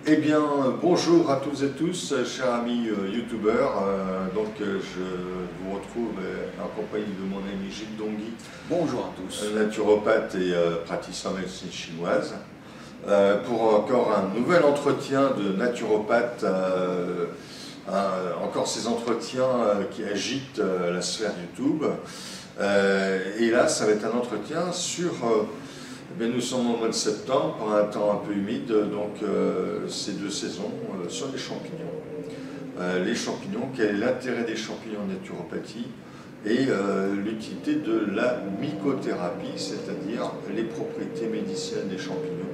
Eh bien, bonjour à toutes et tous, chers amis youtubeurs. Je vous retrouve en compagnie de mon ami Gilles Dongui. Bonjour à tous. Naturopathe et praticien en médecine chinoise. Pour encore un nouvel entretien de naturopathe, encore ces entretiens qui agitent la sphère YouTube. Et là, ça va être un entretien sur... nous sommes au mois de septembre, par un temps un peu humide, donc c'est deux saisons sur les champignons. Les champignons, quel est l'intérêt des champignons en naturopathie et l'utilité de la mycothérapie, c'est-à-dire les propriétés médicinales des champignons.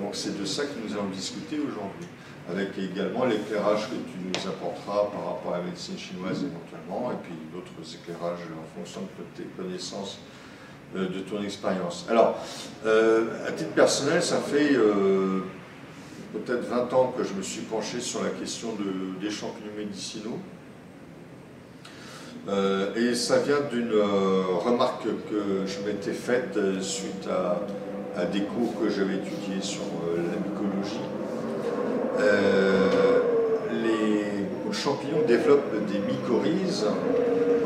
Donc c'est de ça que nous allons discuter aujourd'hui, avec également l'éclairage que tu nous apporteras par rapport à la médecine chinoise éventuellement, et puis d'autres éclairages en fonction de tes connaissances de ton expérience. Alors, à titre personnel, ça fait peut-être 20 ans que je me suis penché sur la question des champignons médicinaux. Et ça vient d'une remarque que je m'étais faite suite à des cours que j'avais étudiés sur la mycologie. Beaucoup de champignons développent des mycorhizes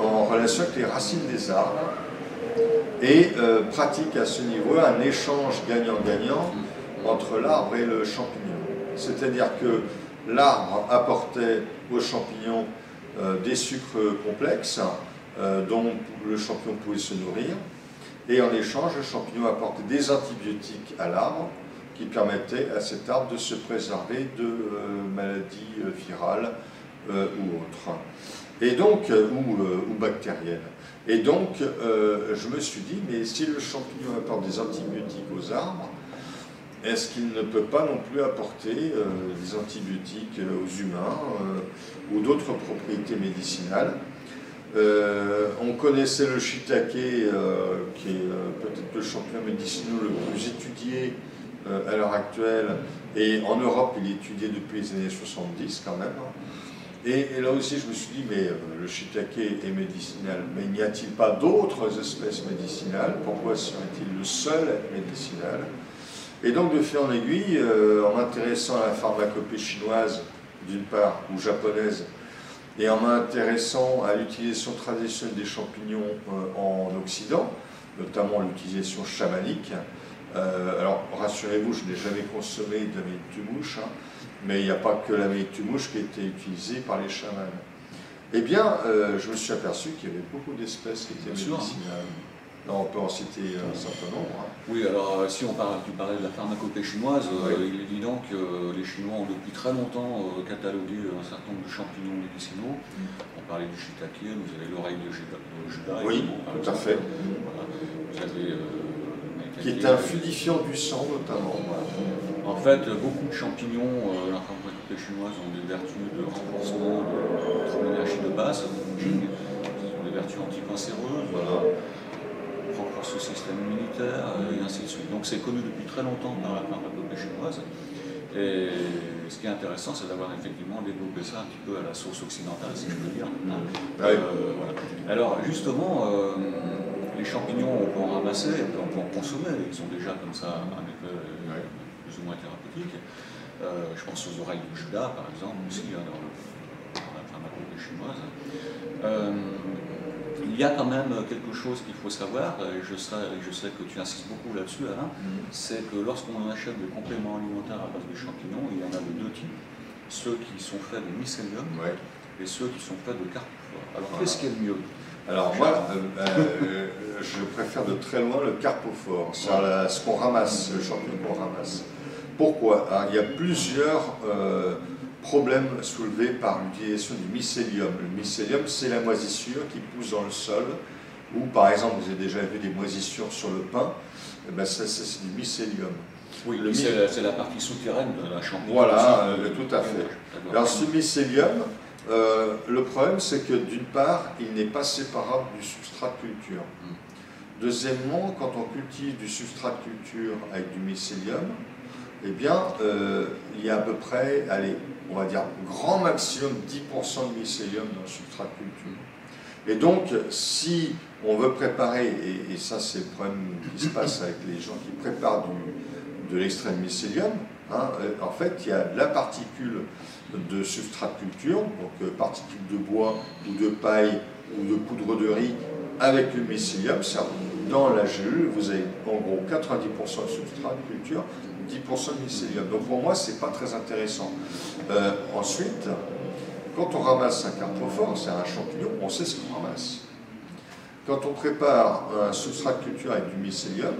en relation avec les racines des arbres et pratiquent à ce niveau un échange gagnant-gagnant entre l'arbre et le champignon. C'est-à-dire que l'arbre apportait aux champignons des sucres complexes dont le champignon pouvait se nourrir, et en échange, le champignon apportait des antibiotiques à l'arbre qui permettaient à cet arbre de se préserver de maladies virales ou autres, et donc, ou bactériennes. Et donc, je me suis dit, mais si le champignon apporte des antibiotiques aux arbres, est-ce qu'il ne peut pas non plus apporter des antibiotiques aux humains ou d'autres propriétés médicinales? On connaissait le shiitake, qui est peut-être le champignon médicinal le plus étudié à l'heure actuelle, et en Europe il est étudié depuis les années 70 quand même. Et là aussi je me suis dit, mais le shiitake est médicinal, mais n'y a-t-il pas d'autres espèces médicinales? Pourquoi serait-il le seul à être médicinal? Et donc de fil en aiguille, en m'intéressant à la pharmacopée chinoise d'une part, ou japonaise, et en m'intéressant à l'utilisation traditionnelle des champignons en Occident, notamment l'utilisation chamanique. Alors rassurez-vous, je n'ai jamais consommé d'amide tumouche, mais il n'y a pas que l'amide tumouche qui a été utilisée par les chamans. Eh bien, je me suis aperçu qu'il y avait beaucoup d'espèces qui étaient médicinales. Là, on peut en citer un certain nombre. Oui, alors si tu parlais de la pharmacopée chinoise, oui. Il est évident que les Chinois ont depuis très longtemps catalogué un certain nombre de champignons médicinaux. On parlait du shiitake, vous avez l'oreille de Judas. Oui, tout à fait. Voilà. Vous avez, qui est un fluidifiant du sang notamment. En fait, beaucoup de champignons, la pharmacopée chinoise, ont des vertus de renforcement de l'énergie de base, ils ont des vertus anticancéreuses. Voilà. Renforce le système immunitaire, et ainsi de suite. Donc c'est connu depuis très longtemps par la pharmacopée chinoise. Et ce qui est intéressant, c'est d'avoir effectivement développé ça un petit peu à la sauce occidentale, si je peux dire. Voilà. Alors justement, les champignons, on peut en ramasser, on peut en consommer, ils ont déjà comme ça un effet plus ou moins thérapeutique. Je pense aux oreilles de Judas, par exemple, aussi, dans la pharmacopée chinoise. Il y a quand même quelque chose qu'il faut savoir, et je sais que tu insistes beaucoup là-dessus, Alain, c'est que lorsqu'on achète des compléments alimentaires à base de champignons, il y en a de deux types. Ceux qui sont faits de mycélium et ceux qui sont faits de carpophore. Alors qu'est-ce qui est le mieux? Alors moi, je préfère de très loin le carpophore, c'est ce qu'on ramasse, le champignon qu'on ramasse. Pourquoi? Alors, il y a plusieurs problème soulevé par l'utilisation du mycélium. Le mycélium, c'est la moisissure qui pousse dans le sol, ou par exemple, vous avez déjà vu des moisissures sur le pain, et ben ça c'est du mycélium. Oui, c'est la partie souterraine de la champignon. Voilà, tout à fait. Alors ce mycélium, le problème c'est que d'une part, il n'est pas séparable du substrat de culture. Deuxièmement, quand on cultive du substrat de culture avec du mycélium, eh bien, il y a à peu près, allez, on va dire, grand maximum 10% de mycélium dans le substrat de culture. Et donc, si on veut préparer, et ça c'est le problème qui se passe avec les gens qui préparent de l'extrait de mycélium, hein, en fait, il y a la particule de substrat de culture, donc particules de bois ou de paille ou de poudre de riz avec le mycélium. Dans la gélule, vous avez en gros 90% de substrat de culture, 10% de mycélium. Donc pour moi, c'est pas très intéressant. Ensuite, quand on ramasse un carpophore, c'est un champignon, on sait ce qu'on ramasse. Quand on prépare un substrat de culture avec du mycélium,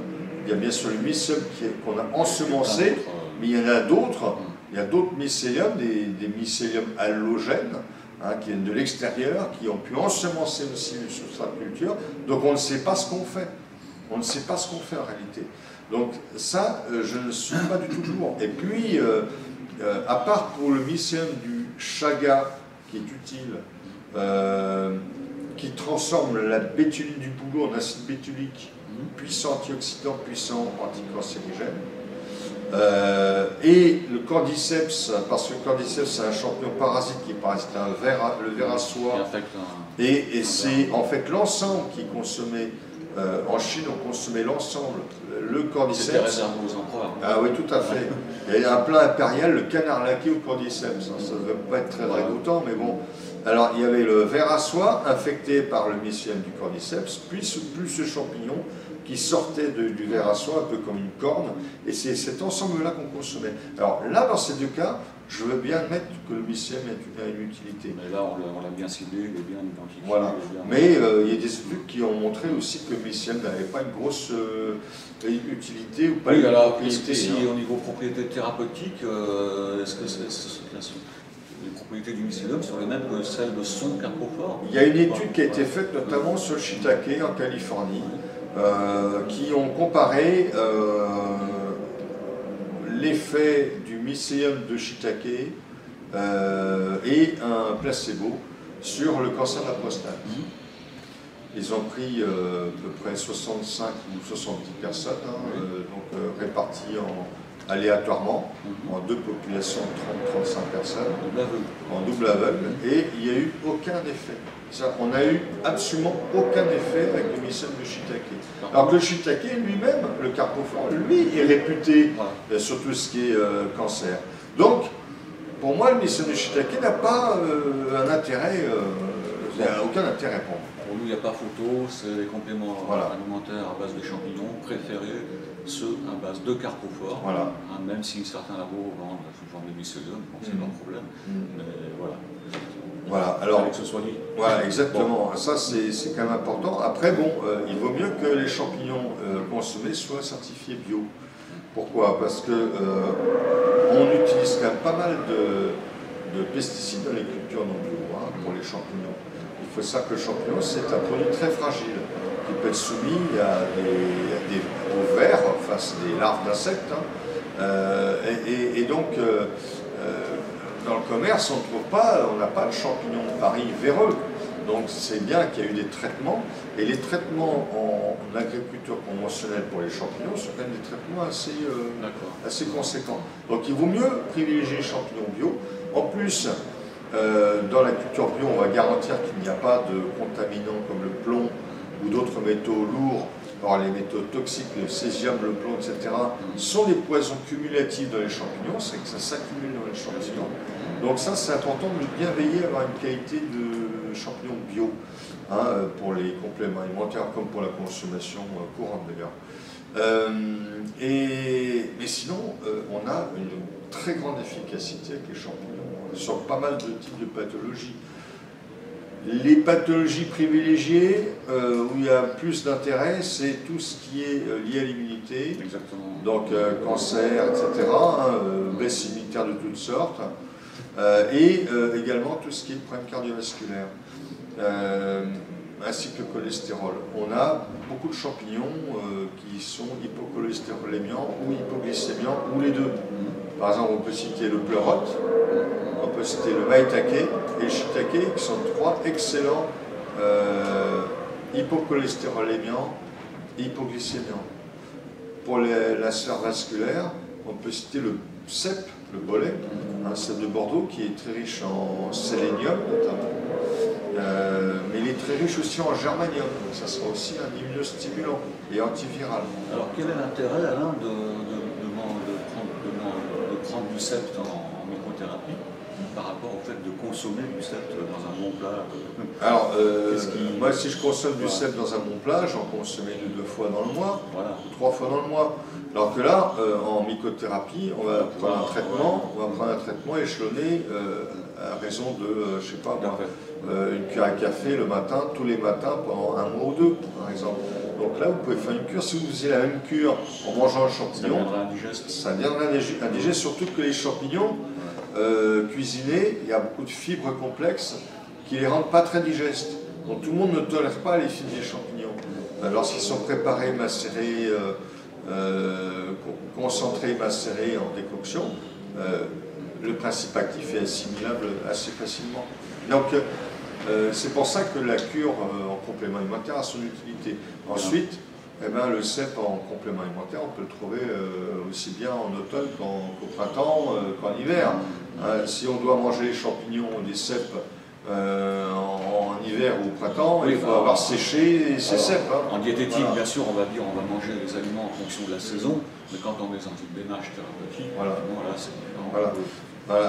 il y a bien sûr le mycélium qu'on a ensemencé, mais il y en a d'autres. Il y a d'autres mycéliums, des mycéliums halogènes, hein, qui viennent de l'extérieur, qui ont pu ensemencer aussi le substrat de culture. Donc on ne sait pas ce qu'on fait. On ne sait pas ce qu'on fait en réalité. Donc ça, je ne suis pas du tout pour. Et puis, à part pour le mycélium du chaga, qui est utile, qui transforme la bétuline du bouleau en acide bétulique, puissant antioxydant, puissant anticancérigène. Et le cordyceps, parce que le cordyceps c'est un champignon parasite qui parasite le ver à soie, et c'est en fait l'ensemble qui est consommé. En Chine, on consommait l'ensemble, le cordyceps. C'était réservé aux empereurs. Ah oui, tout à fait. Il y a un plat impérial, le canard laqué au cordyceps. Ça ne devait pas être très régoûtant, mais bon. Alors, il y avait le ver à soie infecté par le mycélium du cordyceps, plus ce champignon qui sortait du ver à soie, un peu comme une corne, et c'est cet ensemble-là qu'on consommait. Alors là, dans ces deux cas, je veux bien admettre que le mycélium a une utilité. Mais là, on l'a bien ciblé, il est bien identifié. Voilà. Mais il y a des études qui ont montré aussi que le mycélium n'avait pas une grosse utilité ou pas oui, une alors, propriété. Si au niveau propriété thérapeutique, est-ce que les propriétés du mycélium sont les mêmes que celles de son carpophore? Il y a une étude qui a été faite notamment sur le shiitake en Californie, qui ont comparé l'effet du mycélium de shiitake et un placebo sur le cancer de la prostate. Ils ont pris à peu près 65 ou 70 personnes, réparties aléatoirement en deux populations de 30-35 personnes, en double aveugle, et il n'y a eu aucun effet. On n'a eu absolument aucun effet avec le mycélium de shiitake. Alors que le shiitake lui-même, le carpophore, lui, est réputé sur tout ce qui est cancer. Donc, pour moi, le mycélium de shiitake n'a pas un intérêt, il n'y a aucun intérêt pour moi. Pour nous, il n'y a pas photo, c'est les compléments alimentaires à base de champignons préférés, ceux à base de carpophore, même si certains labos vendent sous forme de mycélium, bon, c'est leur problème, mais voilà. Voilà, alors, que ce soit dit. Voilà, exactement. Bon. Ça, c'est quand même important. Après, bon, il vaut mieux que les champignons consommés soient certifiés bio. Pourquoi? Parce que on utilise quand même pas mal de pesticides dans les cultures non bio, pour les champignons. Il faut savoir que le champignon, c'est un produit très fragile, qui peut être soumis aux vers, face des larves d'insectes. Et donc, dans le commerce, on n'a pas de champignons de Paris véreux. Donc c'est bien qu'il y a eu des traitements, et les traitements en agriculture conventionnelle pour les champignons sont quand même des traitements assez conséquents. Donc il vaut mieux privilégier les champignons bio. En plus, dans la culture bio, on va garantir qu'il n'y a pas de contaminants comme le plomb ou d'autres métaux lourds. Alors les métaux toxiques, le césium, le plomb, etc., sont des poisons cumulatifs dans les champignons, c'est que ça s'accumule dans les champignons. Donc ça, c'est important de bien veiller à avoir une qualité de champignons bio, pour les compléments alimentaires comme pour la consommation courante d'ailleurs. Mais sinon, on a une très grande efficacité avec les champignons sur pas mal de types de pathologies. Les pathologies privilégiées, où il y a plus d'intérêt, c'est tout ce qui est lié à l'immunité, donc cancer, etc., baisse immunitaire de toutes sortes, et également tout ce qui est problème cardiovasculaire, ainsi que le cholestérol. On a beaucoup de champignons qui sont hypocholestérolémiants ou hypoglycémiants, ou les deux. Par exemple, on peut citer le pleurote, on peut citer le maïtake et le shiitake, qui sont trois excellents hypocholestérolémiants et hypoglycémiants. Pour la sphère vasculaire, on peut citer le cèpe, le bolet, un cèpe de Bordeaux qui est très riche en sélénium notamment, mais il est très riche aussi en germanium, donc ça sera aussi un immunostimulant et antiviral. Alors quel est l'intérêt, Alain, de sept en microthérapie par rapport au fait de consommer du sept dans un bon plat? Alors, moi, si je consomme du cèpe dans un bon plat, j'en consomme 1 ou 2 fois dans le mois, Voilà. ou 3 fois dans le mois. Alors que là, en mycothérapie, on va prendre un traitement échelonné à raison de, je sais pas moi, une cure à café le matin, tous les matins pendant 1 mois ou 2, par exemple. Donc là, vous pouvez faire une cure. Si vous faisiez la même cure en mangeant un champignon, ça deviendra indigeste, surtout que les champignons cuisinés, il y a beaucoup de fibres complexes qui les rendent pas très digestes. Donc tout le monde ne tolère pas les fibres des champignons. Lorsqu'ils sont préparés, macérés, concentrés, macérés en décoction, le principe actif est assimilable assez facilement. Donc c'est pour ça que la cure en complément alimentaire a son utilité. Ensuite, eh ben, le cèpe en complément alimentaire, on peut le trouver aussi bien en automne qu'au printemps, qu'en hiver. Si on doit manger les champignons ou des cèpes en hiver ou au printemps, il faut avoir séché ces cèpes. En diététique, bien sûr, on va dire on va manger les aliments en fonction de la saison, mais quand on est dans une démarche thérapeutique, là c'est différent. Voilà.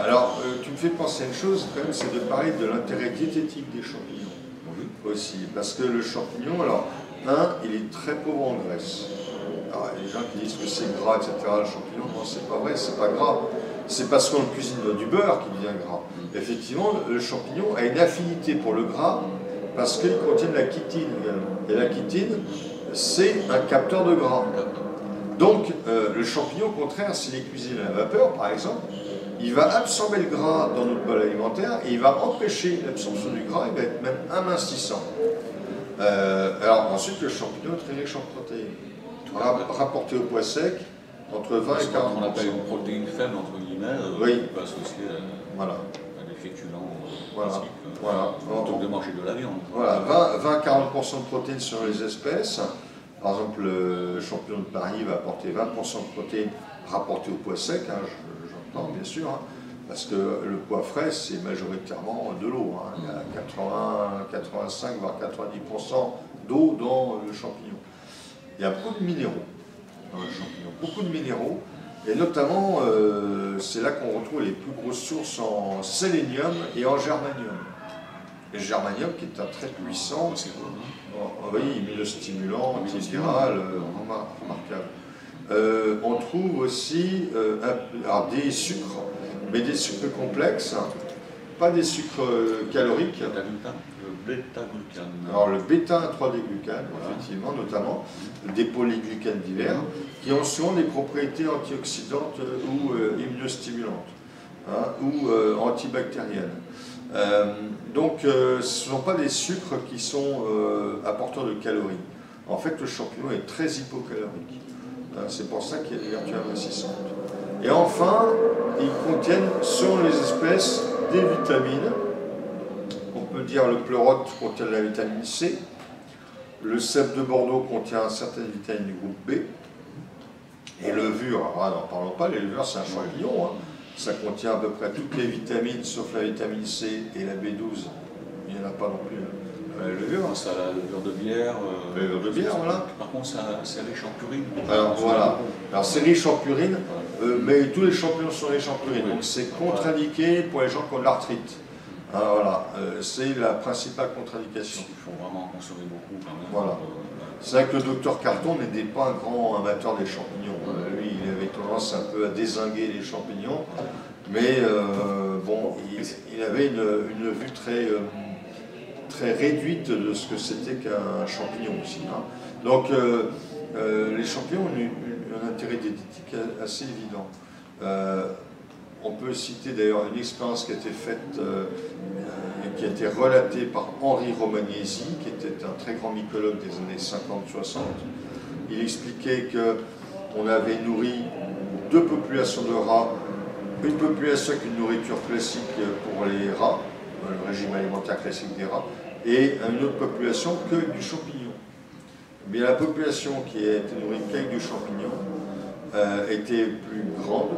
Alors, tu me fais penser à une chose, quand même, c'est de parler de l'intérêt diététique des champignons aussi. Parce que le champignon, alors, il est très pauvre en graisse. Alors, il y a des gens qui disent que c'est gras, etc. Le champignon, non, c'est pas vrai, c'est pas gras. C'est parce qu'on le cuisine dans du beurre qu'il devient gras. Effectivement, le champignon a une affinité pour le gras parce qu'il contient de la chitine également. Et la chitine, c'est un capteur de gras. Donc, le champignon, au contraire, s'il est cuisiné à la vapeur, par exemple, il va absorber le gras dans notre bol alimentaire et il va empêcher l'absorption du gras, il va être même amincissant. Alors ensuite, le champignon est très riche en protéines. Rapporté au poids sec, entre 20 et 40%. On appelle une protéine faible, entre guillemets, qui peut associer à des féculents classiques, plutôt que de manger de la viande. Voilà, 20-40% de protéines sur les espèces. Par exemple, le champignon de Paris va apporter 20% de protéines rapportées au poids sec, j'entends bien sûr, parce que le poids frais, c'est majoritairement de l'eau. Il y a 80, 85, voire 90% d'eau dans le champignon. Il y a beaucoup de minéraux dans le champignon, beaucoup de minéraux, et notamment, c'est là qu'on retrouve les plus grosses sources en sélénium et en germanium. Et le germanium qui est un très puissant, immunostimulant, antiviral, remarquable. On trouve aussi des sucres, mais des sucres complexes, pas des sucres caloriques. Le bêta-glucane. Alors le bêta-3-déglucane, effectivement, notamment, des polyglucanes divers, qui ont souvent des propriétés antioxydantes ou immunostimulantes, ou antibactériennes. Donc ce ne sont pas des sucres qui sont apporteurs de calories. En fait, le champignon est très hypocalorique. C'est pour ça qu'il y a des vertus amincissantes. Et enfin, ils contiennent, selon les espèces, des vitamines. On peut dire le pleurote contient de la vitamine C. Le cèpe de Bordeaux contient certaines vitamines du groupe B. Et le levure, n'en parlons pas, les levures c'est un champignon. Ça contient à peu près toutes les vitamines, sauf la vitamine C et la B12. Il n'y en a pas non plus. La levure. Ça a la levure de bière. La levure de bière, voilà. Par contre, c'est riche en purine. Alors voilà. Alors c'est riche en purine, mais tous les champignons sont riches en purine. Donc c'est contre-indiqué pour les gens qui ont de l'arthrite. Voilà. C'est la principale contre-indication. Il faut vraiment en consommer beaucoup quand même. Voilà. C'est vrai que le docteur Carton n'était pas un grand amateur des champignons. Lui, il avait tendance un peu à dézinguer les champignons, mais bon, il avait une vue très réduite de ce que c'était qu'un champignon aussi. Donc, les champignons ont un intérêt diététique assez évident. On peut citer d'ailleurs une expérience qui a été faite, qui a été relatée par Henri Romagnesi, qui était un très grand mycologue des années 50-60. Il expliquait qu'on avait nourri 2 populations de rats, une population avec une nourriture classique pour les rats, le régime alimentaire classique des rats, et une autre population que du champignon. Mais la population qui a été nourrie qu'avec du champignon était plus grande,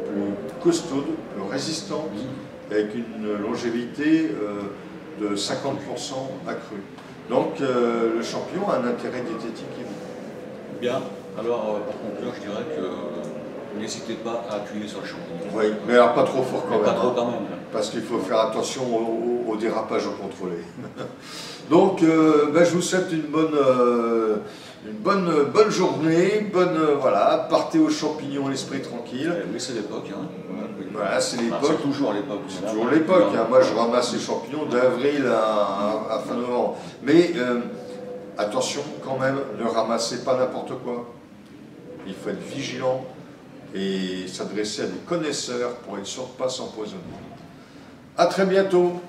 plus costaude, plus résistante, avec une longévité de 50% accrue. Donc le champignon a un intérêt diététique évident. Bien, alors pour conclure, je dirais que n'hésitez pas à appuyer sur le champignon. Oui, mais alors pas trop fort quand même. Pas trop hein, quand même. parce qu'il faut faire attention au dérapage contrôlé. Donc, je vous souhaite une bonne journée, voilà, partez aux champignons, l'esprit tranquille. Oui, c'est l'époque. Hein. Voilà, c'est l'époque. C'est toujours l'époque. C'est toujours l'époque. Hein. Moi, je ramasse les champignons d'avril à fin novembre. Mais attention, quand même, ne ramassez pas n'importe quoi. Il faut être vigilant et s'adresser à des connaisseurs pour être sûr de ne pas s'empoisonner. À très bientôt.